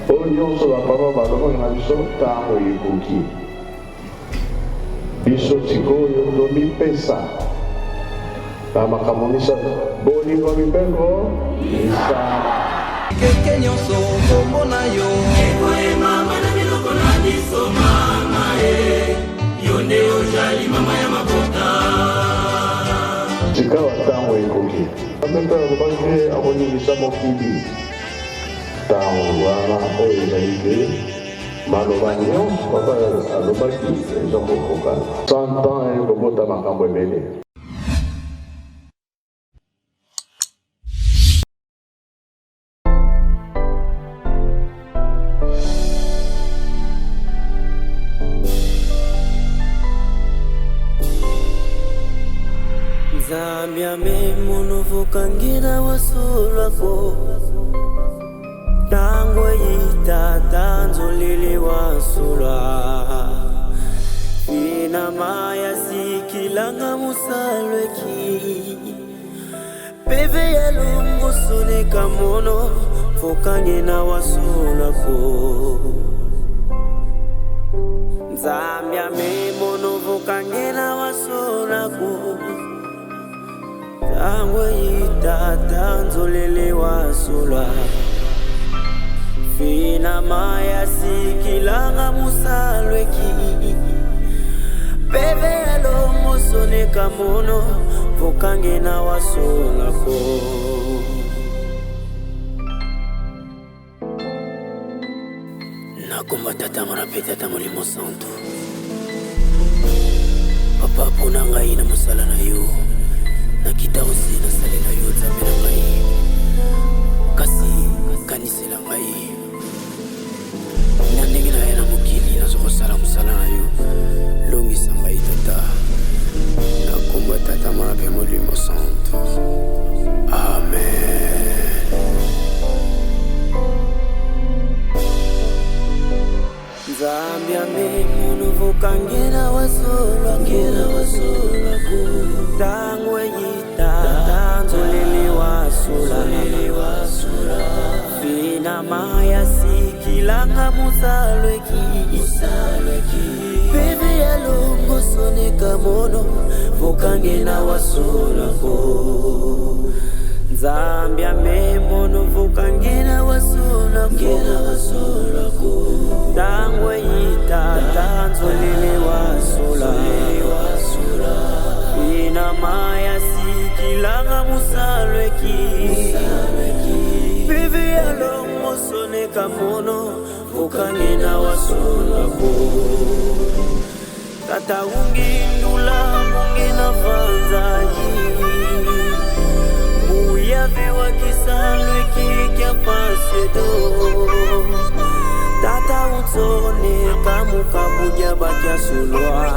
Oyo so la papa baloko na biso tango ekoki. Biso sikoyo tomipesa. Na makambo misato. Bolingo mibeko isa. Keke nyonso kombo na yo. Ekoye mama na biloko na biso mama yo nde ojali mama ya mabota. Sika wa tango ekoki. Apempe alobaki akoningisa mokili. Tango wana oyo ezali te maloba nyonso papa alobaki eza kokokana 100 ans ekobota makambo ebele. Nzambi amemono vukangira wasulako tango yita tanzo lili wasula ina maya sikilanga musalweki peve ya lungu sunika mono vukange na wasulako Nzambi amemono vukange na wasulako tango yita tanzo lili wasula Fina maya sikilanga musalweki Peve alo musone kamono Vukange na wasolako Nakumba tata marape tata mulimo santo Papa puna ngai na musala na yo Nakita osi na sale na yo Zamena ngai Kasi kanisela ngai Nandenge na yana mukili na soko sala musala na yo Longisa ngai tata Nakumba tata marape mulimo santo Amen Nzambi amemono vukangena wasolwa Tangwe yita tanzo lili wasula Fina maya sikilanga musalweki Peve ya longo soneka mono Vukangena wasolako Nzambi amemono vukangena wasolako Tangwe yita tanzo lili wasula Ina maya sikilanga musalweki Peve ya longo soneka mono Vukangena wasolako Tata ungindula mungena fanzayi Uyave wakisalweki kya pasedo Tata utsone kamukabuja bakya sulwa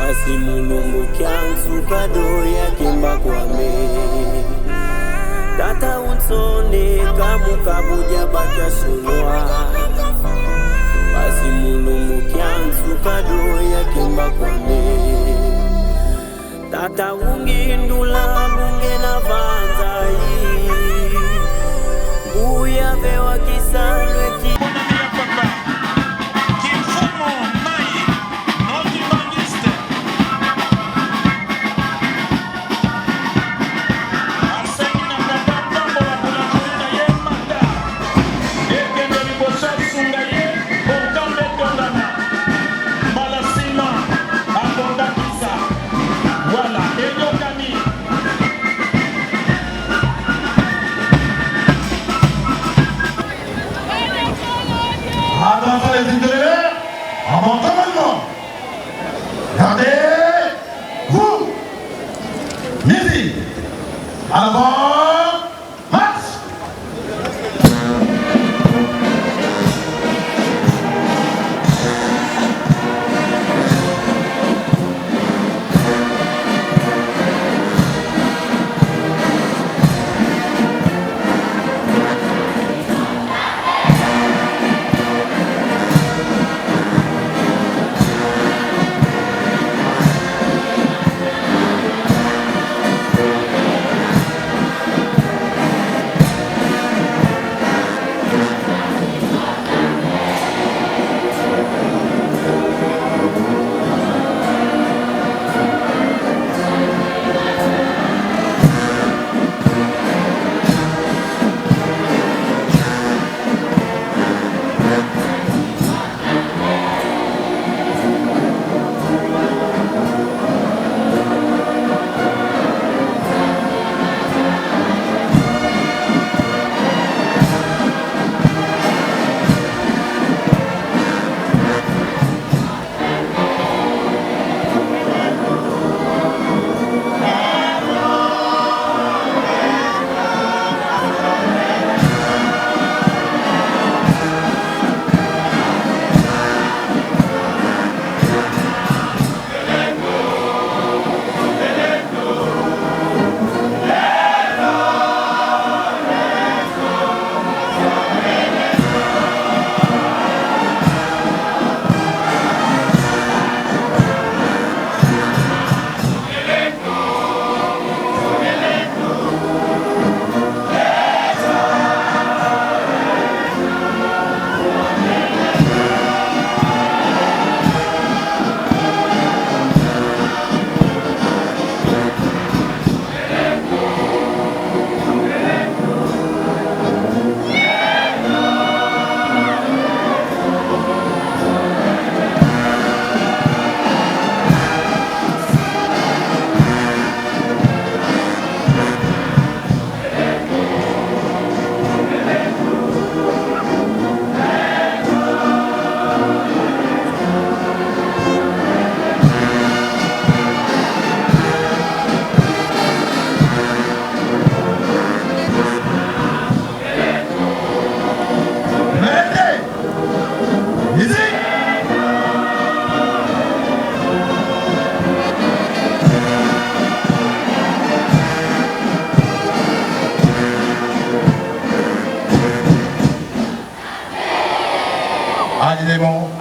Asi mulungu kyansu kado ya kimba kwame Tata utsone kamukabuja bakya sulwa Asi mulungu kyansu kado ya kimba kwame Tata ungindula mungena vanzayi Uyave wakisalweki Gardez-vous. Midi. Avant. Marche.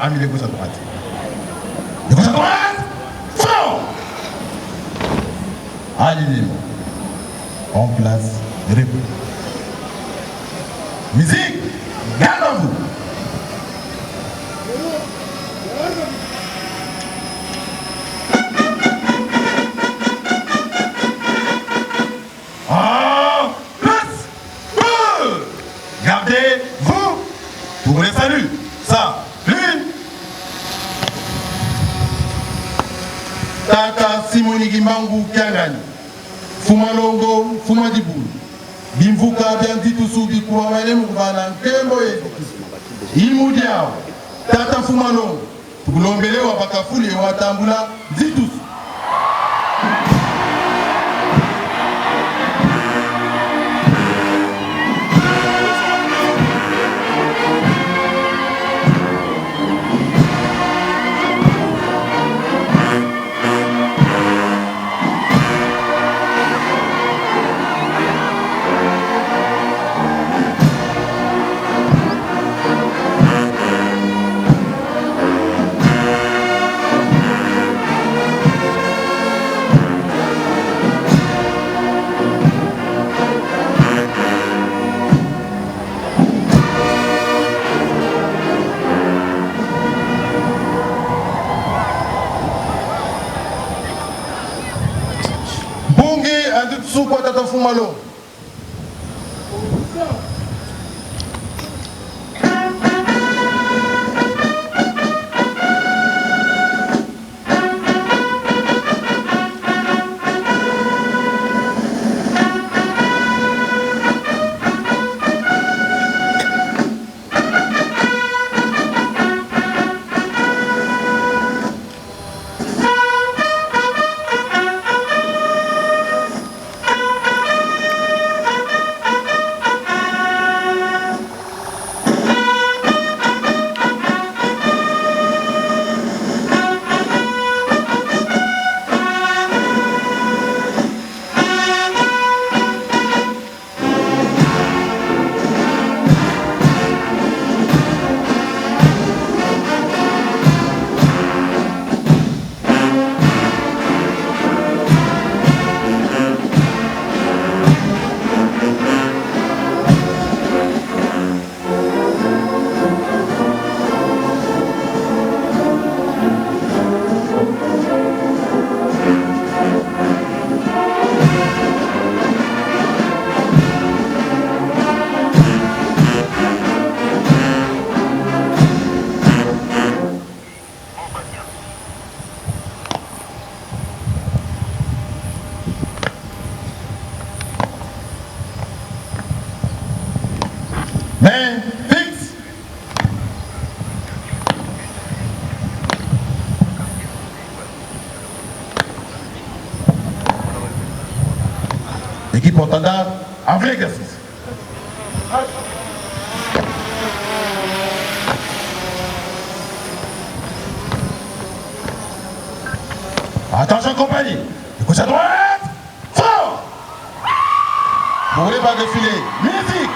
amis de gauche à droite. De gauche à droite, fort. Alignement. En place, repos. Musique, garde à vous. En place, gardez-vous pour les saluts. Salut. Tata Simoni Gimbangu Kiangani, Fumalongo, Fumadibulu, Bimvuka Biantitu Bikuwa Wele Mukubana Nkembo Yesu, Imudiao, Tata Fumalongo, Tukulombele wa Bakafuli wa Tambula Zitus. Sukwa Tata Fumalo. Main fixe. Équipe en standard, en vrai exercice. Attention compagnie, de gauche à droite, fort. Vous voulez pas défiler, musique.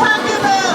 Fuck you, man!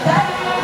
Thank you.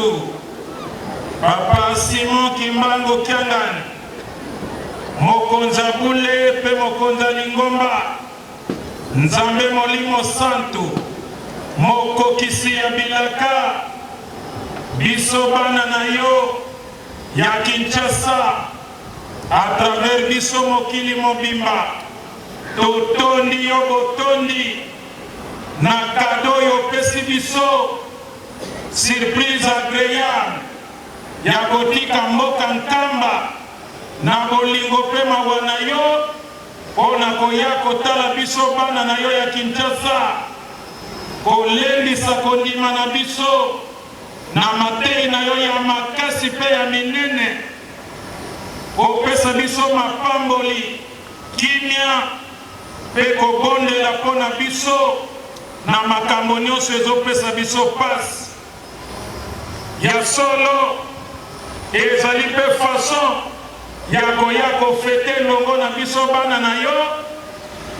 Santu, Papa Simon Kimbangu Kiangani, Mokonza Bule pe Mokonza Lingomba, Nzambe Molimo Santu, Moko Kisi ya Bilaka, biso bana na yo ya Kinshasa, à travers biso mokili mobimba, totondi yo botondi, na kado yo pesi biso, surprise agréable, ya kotika mboka nkamba, na bolingo pe mawa na yo, pona koya kotala biso bana na yo ya Kinshasa, kolendisa kondima na biso, na matei na yo ya makasi pe ya minene, kopesa biso mapamboli, kimia, pe kobondela pona biso, na makambo nyonso ezopesa biso pasi. Ya solo, ezali pe façon, ya koya kofete longo na biso bana na yo,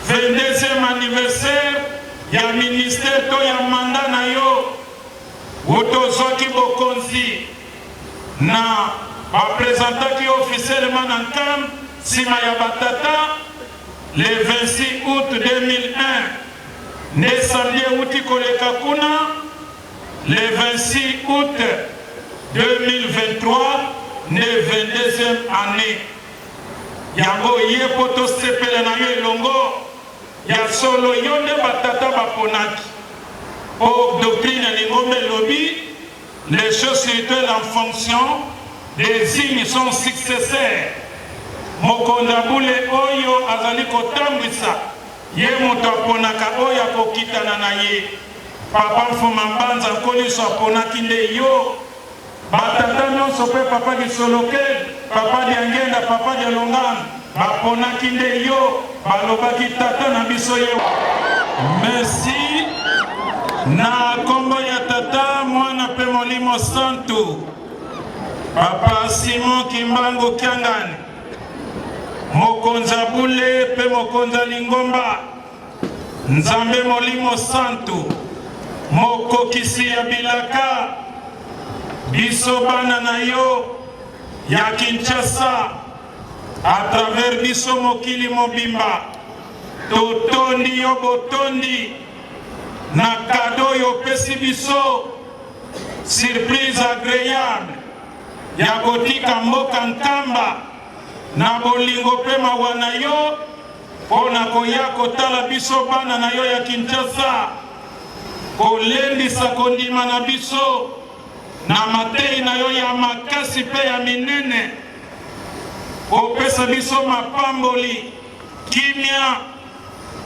22e anniversaire, ya ministère to ya manda na yo, Otozoki bokonzi na baprezentaki officiellement na Nkam sima ya batata le 26 août 2001 ne samedi uti koleka kuna le 26 août 2023 ne 22e année yango ye poto sepele na yo elongo ya solo yonde batata baponaki. Au doctrine Lingombe lobby, les choses spirituelles en fonction des signes sont successeurs. Mokonda Bule oyo azali kotambwisa ye moto aponaka oyo akokitana na ye. Papa Mfuma Mbanza nkoliso aponaki nde yo. Batata nyonso pe papa Gisolokel, papa Diangenda, papa Dialongana baponaki nde yo. Balobaki tata na biso ye. Merci. Na kombo ya tata mwana pe Molimo Santu, Papa Simon Kimbangu Kiangani, Mokonza Bule pe Mokonza Lingomba, Nzambe Molimo Santu, Moko Kisi ya Bilaka, biso bana na yo ya Kinshasa, à travers biso mokili mobimba, totondi yo botondi, na kado yo pesi biso, surprise agréable, ya kotika mboka nkamba, na bolingo pe mawa na yo, pona koya kotala biso bana na yo ya Kinshasa, kolendisa kondima na biso, na matei na yo ya makasi pe ya minene, kopesa biso mapamboli, kimia,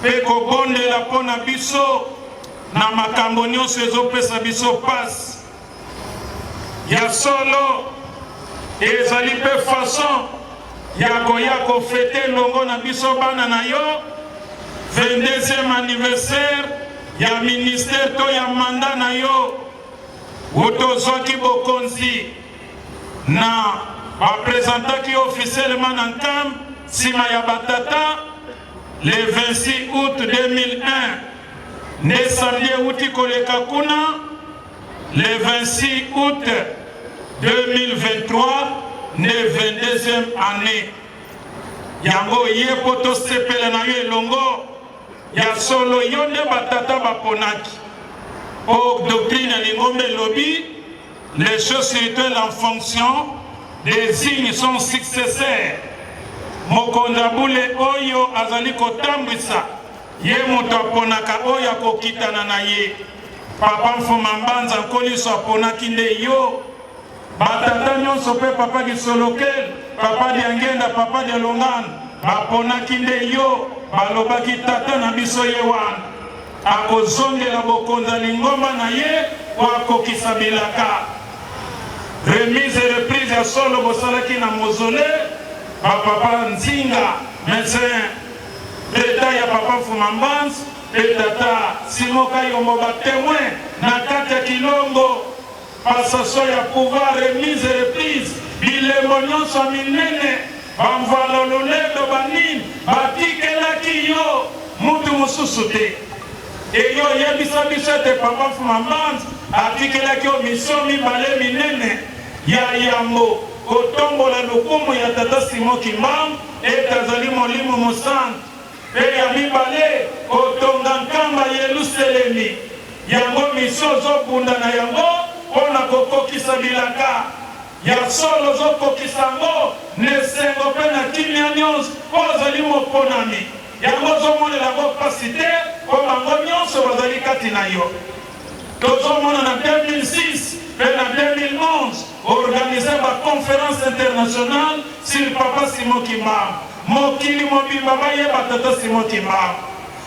pe kobondela pona biso, na makambo nyonso ezopesa biso pasi. Ya solo, ezali pe façon, ya koya kofete longo na biso bana na yo, 22e anniversaire, ya ministère to ya manda na yo, Otozoki bokonzi, na baprezentaki officiellement na Nkam, sima ya batata, le 26 août 2001, ne samedi uti koleka kuna, le 26 août 2023, ne 22e année. Yango ye poto sepele na yo elongo, ya solo yonde batata baponaki. Au doctrine Lingombe lobby, les choses spirituelles en fonction des signes sont successeurs. Mokonda Bule oyo azali kotambwisa ye moto aponaka oyo akokitana na ye. Papa Mfuma Mbanza nkoliso aponaki nde yo. Batata nyonso pe papa Gisolokel, papa Diangenda, papa Dialongana baponaki nde yo. Balobaki tata na biso ye wana akozongela bokonza Lingomba na ye wakokisa bilaka. Remise et reprise ya solo bosalaki na mausolée, papa Nzinga, médecin d'État ya papa Mfuma Mbanza, et tata Simoka Yombo ba témoin na kati ya Kilombo, passation ya pouvoir, remise et reprise, bilembo nyonso minene, bamvala loledo banini, batikelaki yo, mutu mususu te. Et yo yebisa biso te papa Mfuma Mbanza, atikelaki omission mibale minene ya yambo kotombola lokumu ya tata Simon Kimbangu ete azali molimo mosantu mpe ya mibale kotonga nkamba Yelusalemi yango mission ozobunda na yango mpona kokokisa bilaka ya solo ozokokisa yango nesengo mpe na kimia nyonso mpo ozali moponami yango ozomonela yango mpasi te mpo bango nyonso bazali kati na yo. Tozomona na 2006 mpe na 2011 organize baconférence internationale sur papa Simon Kimbangu mokili mobimba bayeba tata Simon Kimbangu.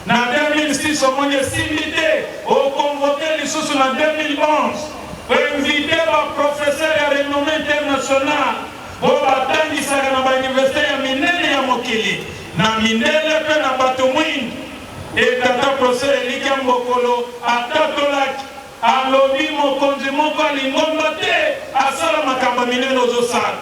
Na 2006 omoni esimbi te okonvoke lisusu na 2011 oinvite baprofesseur ya renommée internationale oyo batangisaka na bauniversité ya minene ya mokili na mindele mpe na bato mwingi etata professeur Elikia Mbokolo atatolaki alobi mokonzi moko alingomba te asala makambo minene ozosala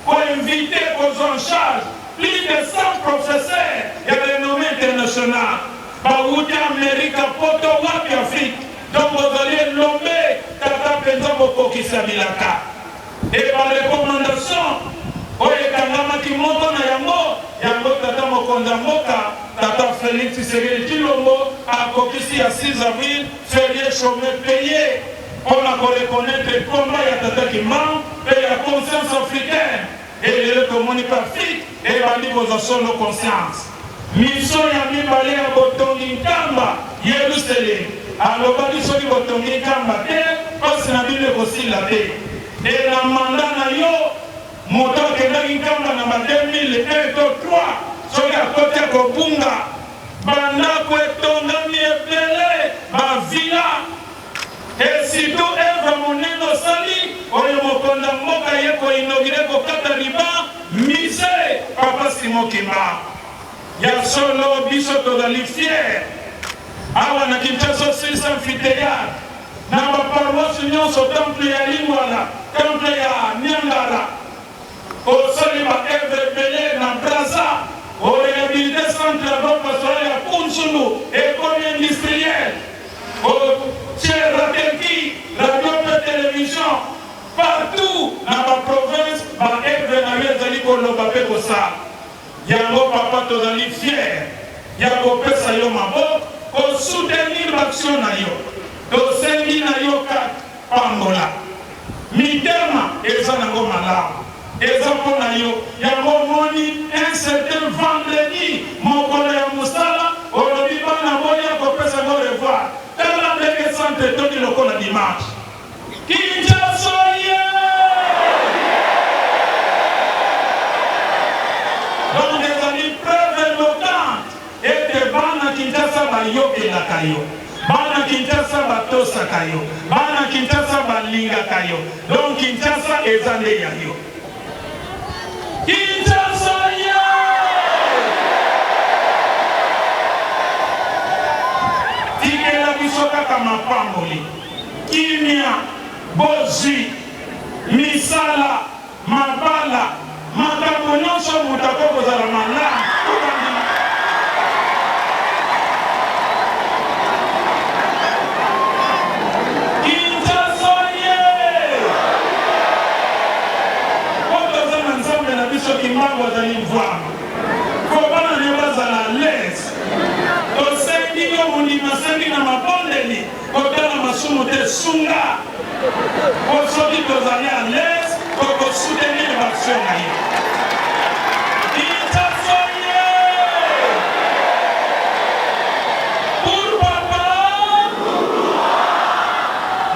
koinvite kozwa en charge plus de 100 professeurs ya renommée internationale bauti Amerika poto wapi Afrique donc ozali elombe tata mpenza bokokisa bilaka e barekomandation oyo ekangamaki moko na yango tata mokonzi ya mboka tata Félix Tshisekedi Tshilombo akokisi ya 6 avril férié chômé payé mpona koreconnaître komba ya tata Kimbangu mpe ya conscience africaine elelo tomoni mpe Afrique ebandi kozwa solo conscience. Mission ya mibale ya botongi nkamba Yelusalemi alobaki soki botongi nkamba te mpasi na bino ekosila te e na manda na yo moto akendaki nkamba na ba 2001 to 3 soki akoti akobunga bandako etongami ebele bavila e surtout evre monene osali oyo mokonzi ya mboka ye koinogire kokata riba mise papa Simon Kimbangu ya solo biso tozali fier awa na Kinshasa Swiss amphithéâtre na baparoisse nyonso temple ya Lingwala temple ya Niangara osali ba evre ebele na Braza orehabilite centre agropastoral ya Kunsulu école industrielle chez Rakelki radio pe télévision partout na baprovince ba evre na yo ezali koloba mpe kosala yango papa tozali fier ya kopesa yo maboko kosoutenir baction na yo tosengi na yo kaka pambola mitema eza nango malamu eza mpo na yo yango omoni un certain vendredi mokolo ya mosala olobi bana boya kopesa ngo revoir tala ndenge centre toni lokola dimanche Kinshasa ye donc ezali preuve éloquente ete bana Kinshasa bayokelaka yo bana Kinshasa batosaka yo bana Kinshasa balingaka yo donc Kinshasa eza nde ya yo Kinshasa ye tikela biso kaka mapamboli kimia bozwi misala mabala makambo nyonso moto akokozala malamu Kinshasa ye po toza na nzambe na biso Kimbangu azali mvwama po bana ne bazala lese tosengi yo mondima sengi na mabondeli kotala masumu te sunga po soki tozali a lese kokosoutenir baction na ye Kinshasa ye pour papa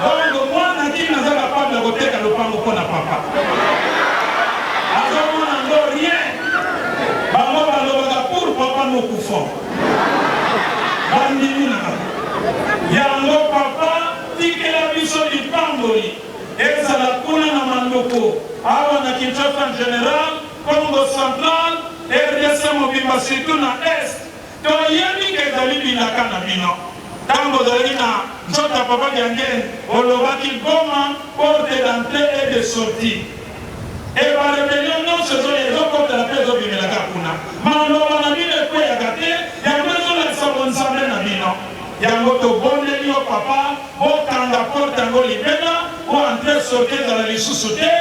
donc mwana kini aza kapable koteka lopango mpo na papa azomona ngo rien bango balobaka pour papa mokufo bandimi na yango papa tikela biso lipamboli ezala kuna na mandoko awa na Kinshasa en général Congo central RDC mobimba surtout na est toyebi ke ezali bilaka na bino ntango ozali na nzota papa Diangene olobaki Goma porte d'entrée et de sortie e barebelio nyonso ezokotela mpe ezobimelaka kuna maloba na bino ekweyaka te yango ezolakisa bonzambe na bino yango tobondeli yo papa bokanga porte yango libela po entre sorti ezala lisusu te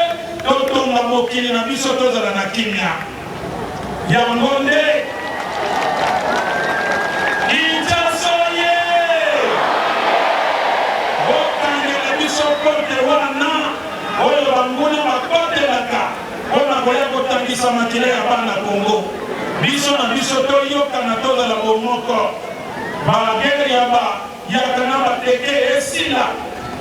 totonga mokili na biso tozala na kimia yango nde Kinshasa ye bokangela biso porte wana oyo banguna bakotelaka mpona koya kotangisa makila ya bana Kongo biso na biso toyokana tozala bomoko bagere yakana bateke esila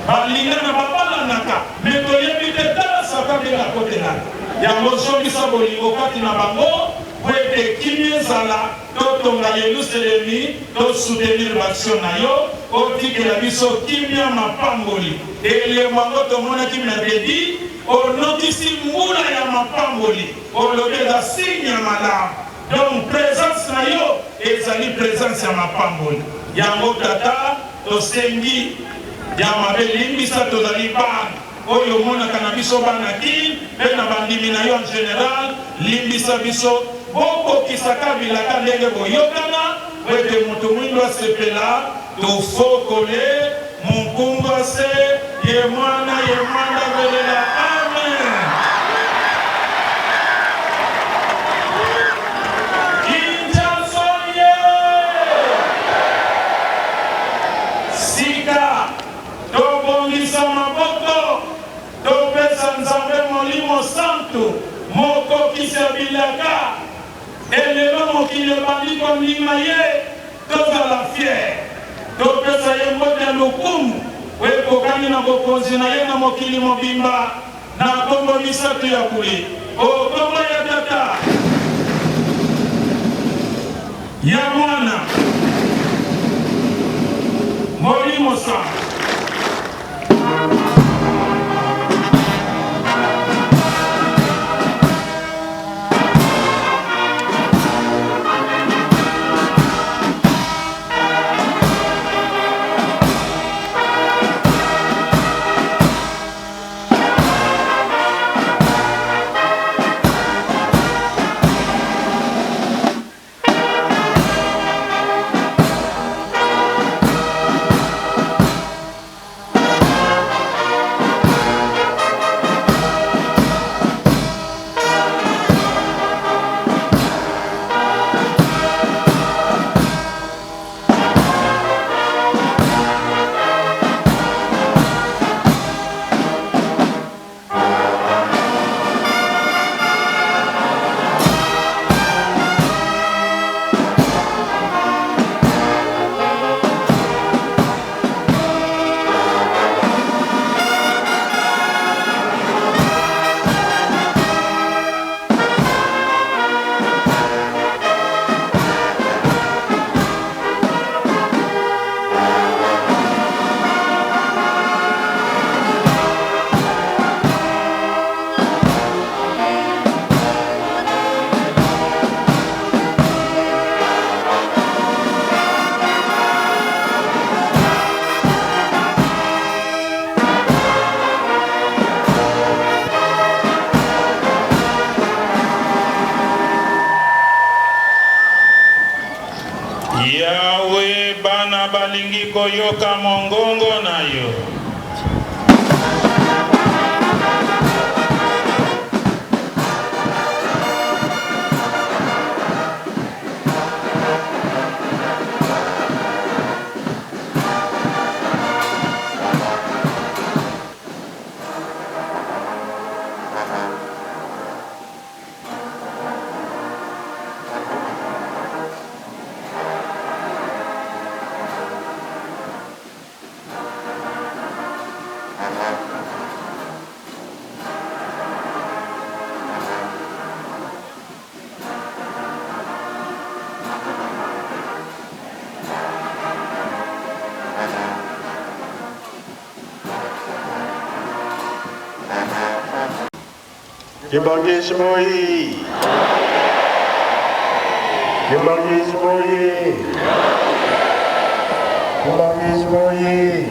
balingana babalanaka me toyebi te tala sakabela kotelaka yango zongisa bolingo kati na bango po ete kimia ezala totonga Yelusalemi tosoutenir baction na yo otikela biso kimia mapamboli elembo yango tomonaki mercredi onokisi mbula ya mapamboli olobi eza signe ya malamu donc présence na yo ezali présence ya mapamboli yango tata tosengi ya mabe limbisa tozali bana oyo omonaka na biso bana kini mpe na bandimi na yo en général limbisa biso bokokisaka bilaka ndenge boyokana po ete moto mwindo asepela tofokole monkungu ase ye mwana velela amen. Sika tobongisa maboko topesa Nzambe Molimo Santo mokokisi ya bilaka elelo mokili ebandi kondima ye tozala fier topesa ye mbote ya lokumu ekokani na bokonzi na ye na mokili mobimba na kombo misato ya kuli okombo ya tata ya mwana Molimo Santo. Yawe bana balingi koyoka mongongo na yo. Kibangismo hii. Kibangismo hii. Kibangismo hii.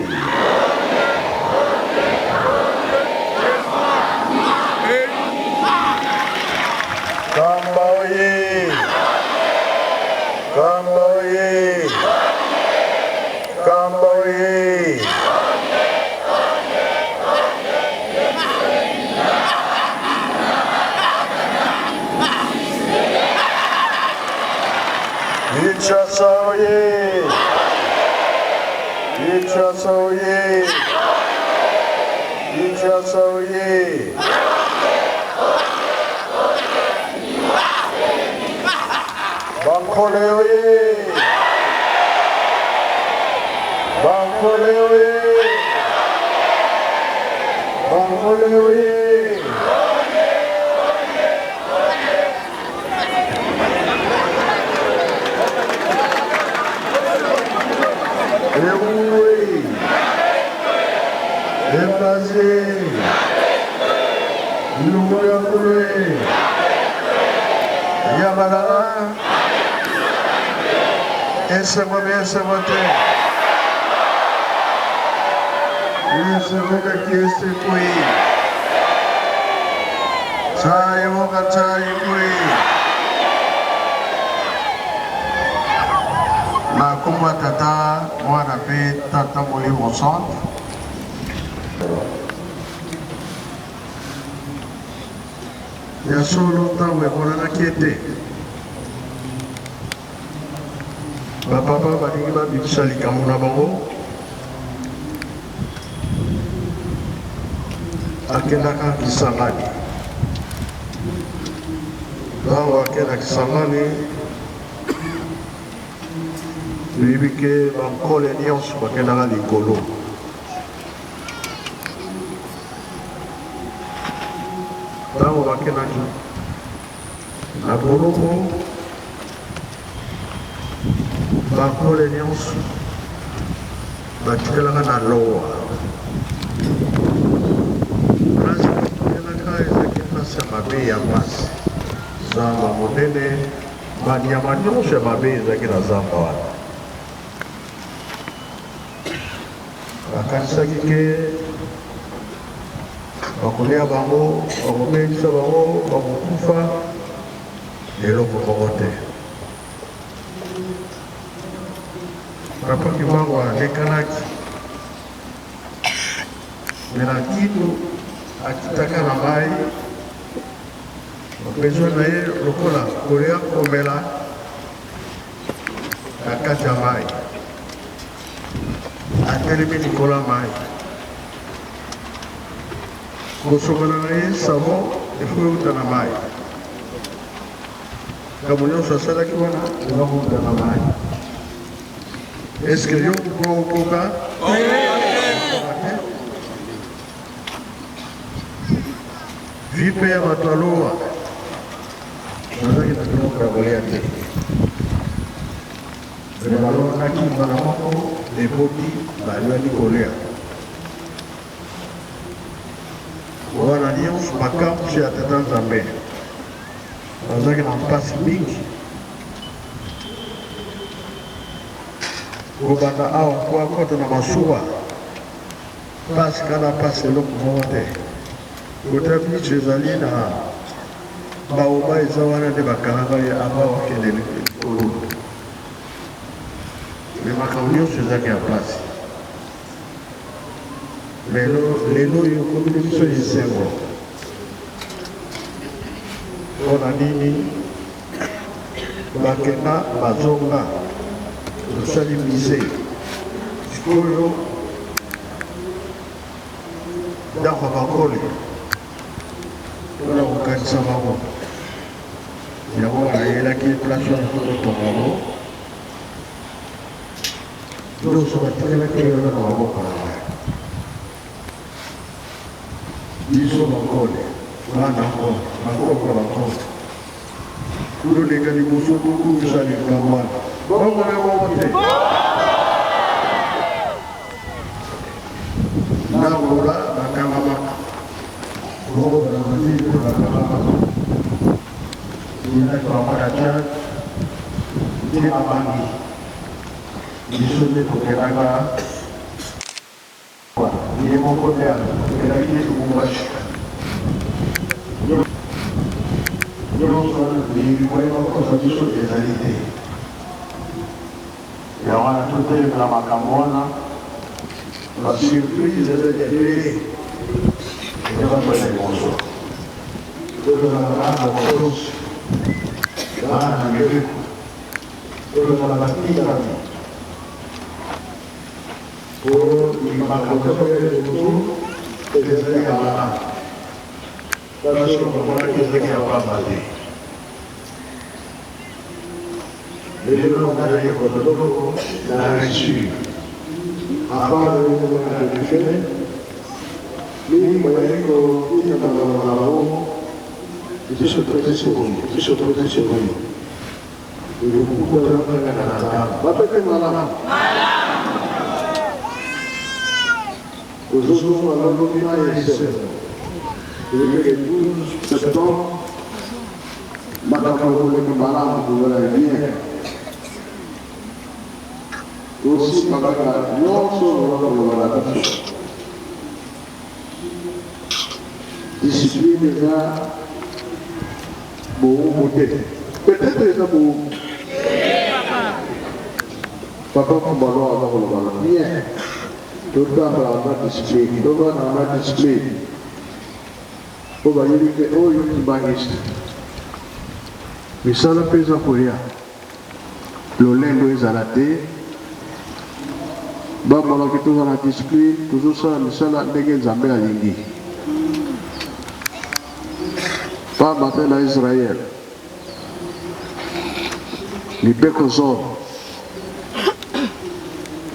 Kamba hii. Kamba hii. Kamba hii. Kinshasa oye! Kinshasa oye! Kinshasa oye! Bankole oye! Bankole oye! Bankole oye! Ewe, Embase, Lumoya Kule, Yamalala, Esemote, Esemoka Kiesi Kui, Chai Moka Chai Kui, Makumba Tata, Mwana Pe Tata Molimo Centre. Ya solo tawe kona kete. Papa balingi babikisa likambo na bango. Akendaka Kisangani. Ntango akenda Kisangani, toyebi ke bankole nyonso bakendaka likolo. Ntango bakendaki na boloko, bankole nyonso batikelaka na lowa. Place batikelaka ezaki place ya mabe ya mpasi. Zamba monene, banyama nyonso ya mabe ezaki na zamba wana. Bakanisaki ke bakolia bango, bakomelisa bango, bakokufa eloko moko te. Papa Kibango alekanaki, mena kino akitaka na mai, bezwa na ye lokola kolia komela na kati ya mai. Atelemi likola mai. Kosongana na ye savon efo euta na mai. Kambo nyonso asalaki wana eza kouta na mai. Eske yo kokoka? Vi mpe ya bato alowa nazaki na biloko ya kolia te. Balonaki mbala moko eboti balwani kolia. Wana nyonso makambo ya Tata Nzambe bazalaki na mpasi mingi. Kobanda awa kwa koto na masuwa pasi kana pasi eloko moko te. Kota biso ezali na baoba eza wana nde bakalaka ye aba wakende likolo. Mais makambo nyonso ezalaki ya place. Lelo oyo komini biso esengo mpona nini bakenda bazonga tosali mise sikoyo ndako bakole mpona kokanisa bango yango ayelaki place wana kotongango nyonso batikelaki yoyo na maboko na ngai. Biso bakole wana ngo bakoko bakole kulolenga liboso kokusa likambo wana bongo na bongo te nakola bakangamaka bongo banamazili bakangamaka inaki bango ya Tchad tina bangi biso nde tokendaka ye moko te tokendaki nde tokubwashi nyonso lilikolo bakosa biso ezali te. Yango wana totelemela makambo wana basurprise ezali ebele ete bakosa liboso tozalaka na motosi bana na mibeko tozala batinda po makambo ya liboso ezali ya malamu kasi okomona ezali ya pamba te lelo ngai kodoloko na reçu afin de définir les moyens qui sont dans la roue qui se trouvent sur nous, qui se trouvent sur nous. Et le coup de la va péter malade. Aujourd'hui, on a l'opinion et c'est le 12 septembre, madame le malade, vous allez bien. Aussi, par la nuance, on va la discipline déjà bon peut-être déjà bon papa pour ballon avant le ballon bien tout le temps la discipline tout le temps la discipline on va dire que oh il est bagiste mais ça la pesa pour rien le lendo est à la tête bah malgré que tout la discipline toujours ça mais ça la dégaine jamais la ligne pas matin à Israël. Les bécos sont.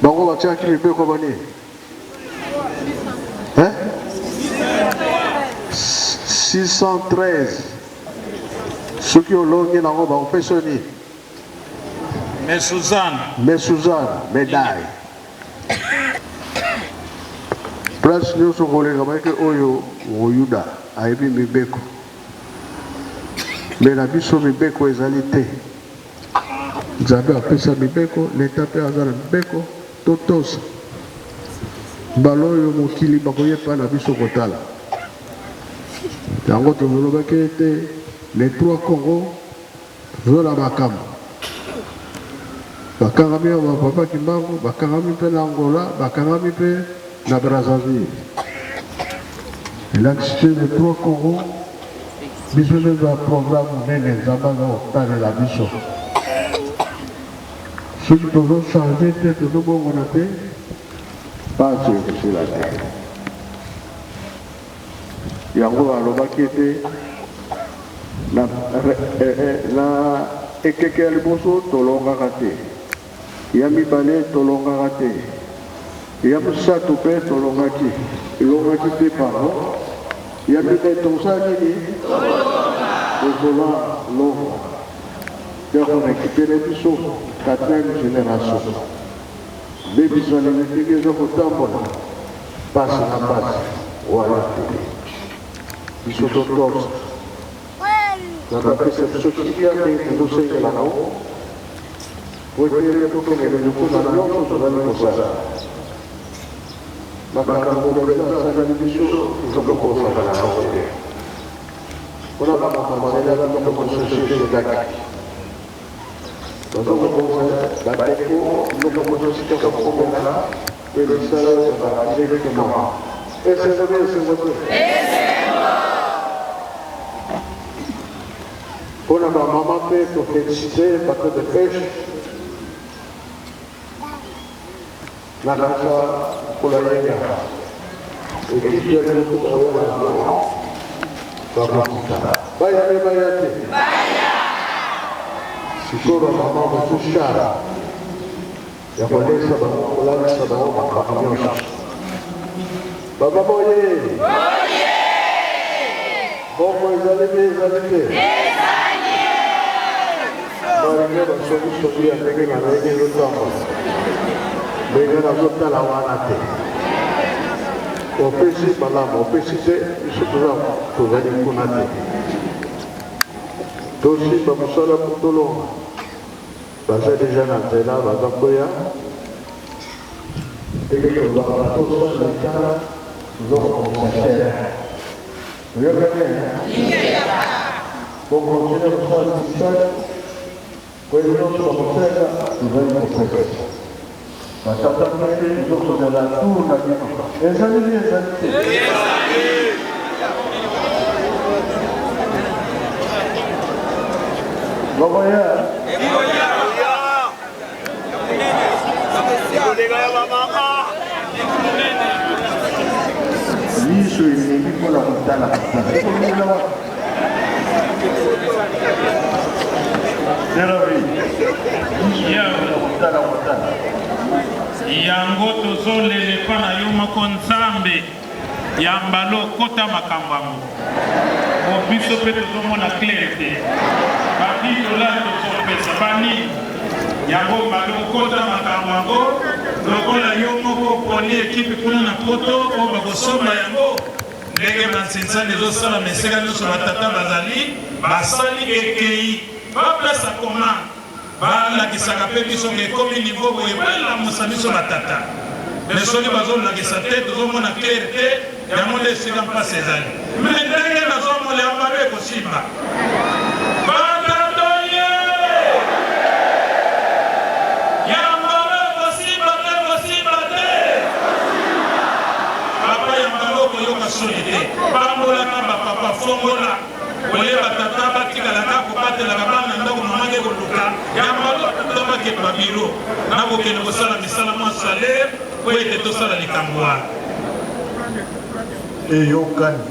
Bango va tirer qui les bécos bani. Hein? 613. Ceux qui ont longué dans le bas, on fait sonner. Mais Suzanne, médaille. Place nous sommes collés comme que Oyo, Oyuda, Aibi Mibeko. Mais la biso mibeko ezalité. Nzambe apesa mibeko, l'État pe azala mibeko, totosa. Balo yo mokili bakoyepa na biso kotala. Yango tozolobaki ete les trois Congo zola makambo. Bakangami ya Papa Kimbangu, bakangami pe na Angola, bakangami pe na Brazzaville. Et là, c'était les trois Congo. Biso de un programme nene nzambe otalela biso soki tozochange te tozobongona te pasi ekosila te yango alobaki ete na ekeke ya liboso tolongaka te ya mibale tolongaka te ya misato mpe tolongaki elongaki te pardon ya mine tosali nini tozola longo donc on récupère biso 4e génération nde biso alelekeki eza kotambola pasi na pasi wala te biso totosa na bapesa biso kilia te tozosengela nao po ete tokengele lokuna nyonso tozali kosala makambo mpenza asalali biso tozokokosala nango te mpona bamakambo alelaka tokokososiete ezaki tozokokosa bandeko lokokososite kokomela mpe misala ezala directement esengo te esengo te mpona bamama mpe tofélicite bato de pêche na kasa kulayenga ekipi ya lekuta wana bakokita bayane bayate sikoba mama mosushara ya kolesa bakolangisa bango makambo nyonso bababoye bongo ezali te ezali te balinge basobisobi ya ndenge na ndenge ezotambola ndenge nazotala wana te opesi malamu opesi te biso tozali kuna te tosimba mosala tolonga baza deja na nzela baza koya eke tozala tosala litala tozokokomisa toyokane kokontina kosala misala koyeli nyonso bakosala tozali kopesa batata mene tozokozala tour na bino ezali te ezali te Baboya. Isso elengi mpona kotala yango tozolelepa na yo moko nzambe ya mbala okota makambo yango biso mpe tozomona claire te babitolani tozopesa banini yango mbala okota makambo yango lokola yo moko poni ekipe kuna na poto oyo bakosomba yango ndenge bansinsani ezosala meseka nyonso batata bazali basali ekei bapesa komande balakisaka mpe biso ekomi nivo boye balamusa biso batata me soki bazolakisa te tozomona claire te yango nde esika mpasi ezali me ndenge nazomona ya mbala ekosimba batatoye ya mbala ekosimba te kosimba te papa ya mbala okoyoka soni te pambolaka bapapa fongola oleba tata batikalaka kobatelaka bana ndako mamake koluka yambalo tobakete babiro nakokende kosala misala mwa salaire po ete tosala likambo wana eyokani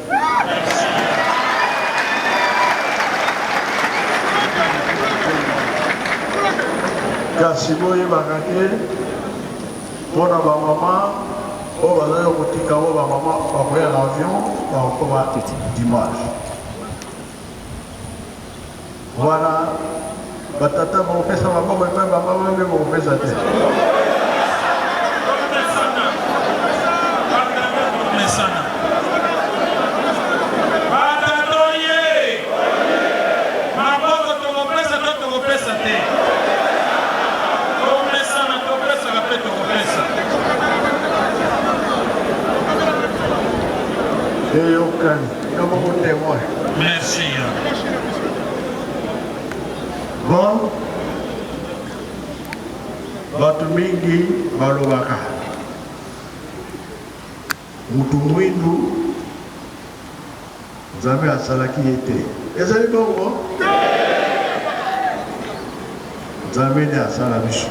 kasi boyebaka te mpona bamama oyo bazali kotika oyo bamama bakoya na avion bakokoma dimanche wana batata bakopesa maboko epai bamama mpe bakopesa te eyokani yamoko témoin. Merci. Bon, bato mingi balobaka mutu mwindu nzambe asalaki ye te ezali bongo nzambe nde asala biso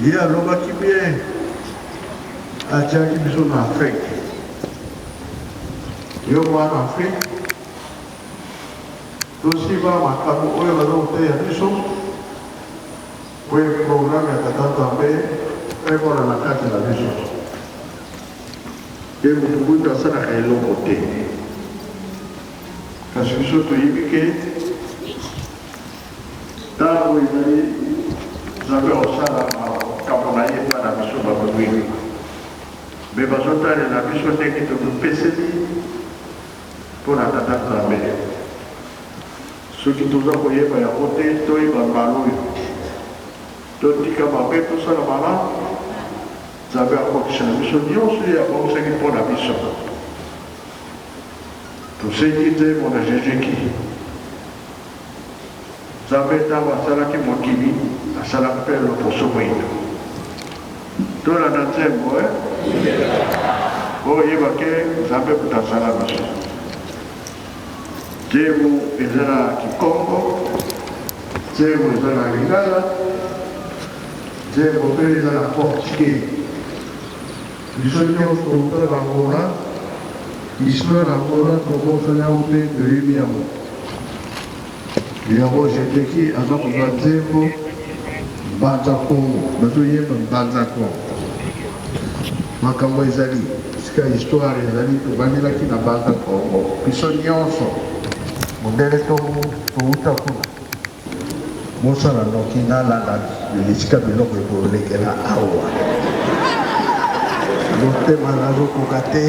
ye alobaki bien atiaki biso na Afrique yo mwana Afrique tosiba makambo oyo bazokoteya biso po programme ya tata Nzambe ekola na kati na biso ye motu mwindu asalaka eloko te kasi biso toyebi ke ntango ezali Nzambe osala makambo na ye mpa na biso bakomwindu me bazotalela biso ndenge tokopeseli mpo na tata Nzambe soki toza koyeba yango te toyeba mbala oyo totika mabe tosala malamu Nzambe akokisa na biso nyonso ye abongisaki mpo na biso tosengi nzembo na Jésus-Ki Nzambe ntango asalaki mokili asalaki mpe loposo mwindu tolanda nzembo oyeba ke Nzambe kuta asala biso nzembo eza na Kikongo nzembo eza na Lingala nzembo mpe eza na Portugais biso nyonso totala bangola histoire yangola tokosala yango mpe toyebi yango yango jeteki aza kozwa nzembo mbanza Kongo bazoyeba mbanza Kongo makambo ezali sika histoire ezali tobandelaki na mbanza Kongo biso nyonso mondele touta kuna mosala noki nalanda esika biloko ekolekela awa motema nazokoka te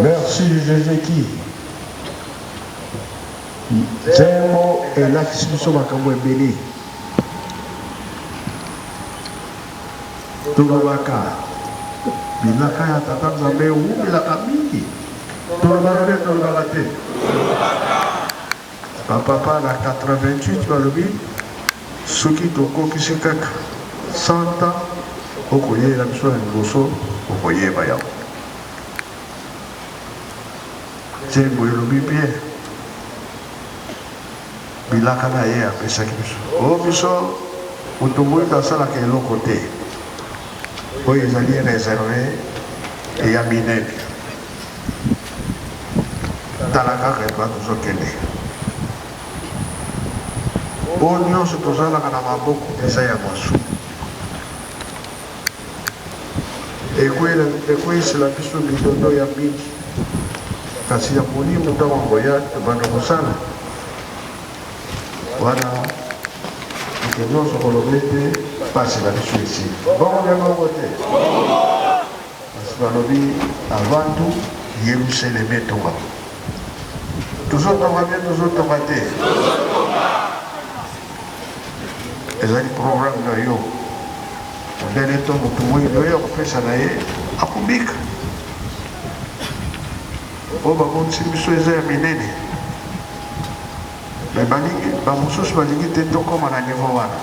Merci Jésus-Qui. Zemo et l'affiche makambo ebele. Tolobaka. Bilaka ya tata Nzambe bilaka mingi. Tolobaka te. Papa na 88 balobi soki tokoki kaka 100 ans okoyela biso ya liboso okoyeba yango. Zembo elobi bien bilaka na ye apesaki biso o biso otomboyi tosalaka eloko te oyo ezali réservé eya minene tala kaka epa tozokende oyo nyonso tozalaka na maboko eza ya masu ekweyisela biso bidondo ya mingi kasi ya molimo ntango ngoya tobanda kosala wana eke nyonso kolobi ete pasi na biso esi bongo nde bongo te kasi balobi avantu yerusaleme etonga tozotonga mpe tozotonga te ezali programme na yo ondele to motu moyini oyo akopesa na ye akobika oyo bamonisi biso eza ya minene me balingi bamosusu balingi te tokóma na niveau wana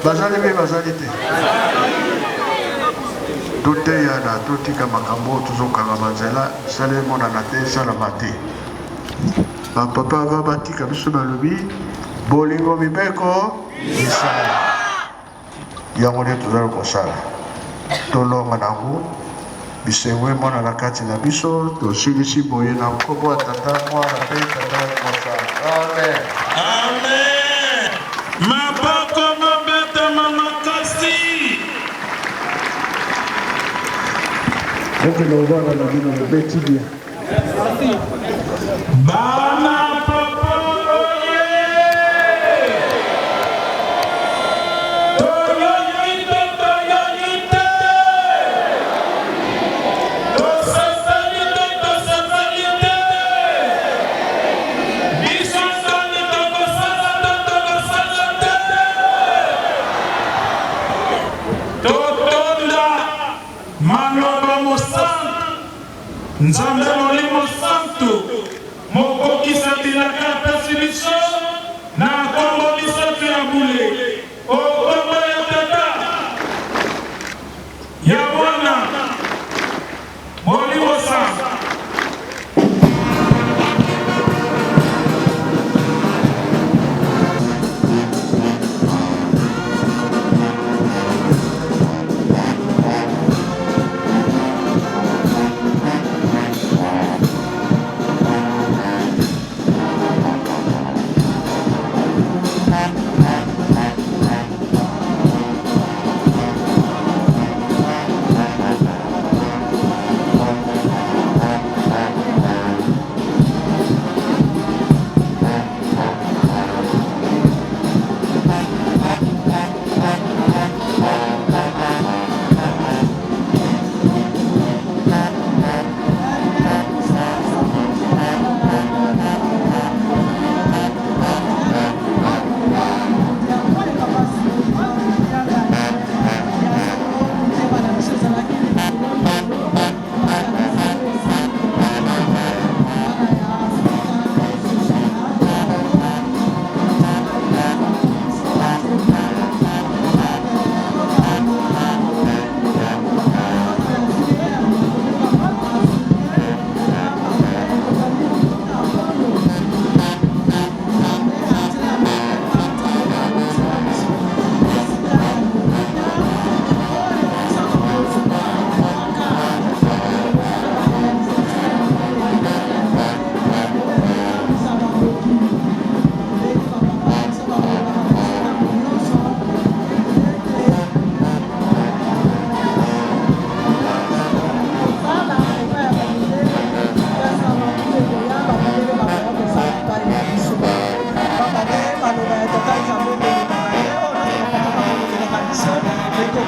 bazali mpe bazali te toteyana totika makambo oyo tozokanga banzela esala emonana te esalama te bapapa ava batika biso balobi bolingo mibeko esala yango nde tozali kosala tolonga nango bisengo emonana kati na biso tosilisi boye na nkombo ya tata mwana mpe tata mosala amen amen maboko mobetama makasi okende obana na bino mobeti bien bana papa oye toyoyite toyoyite tosafalite tosafalite bisosani tokosala tokosala te totonda maloba mosantu Nzambe molimo santu mokokisa bilaka apesi biso na nkombo misato ya bule okombo ya tata ya mwana molimo santu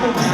Poko.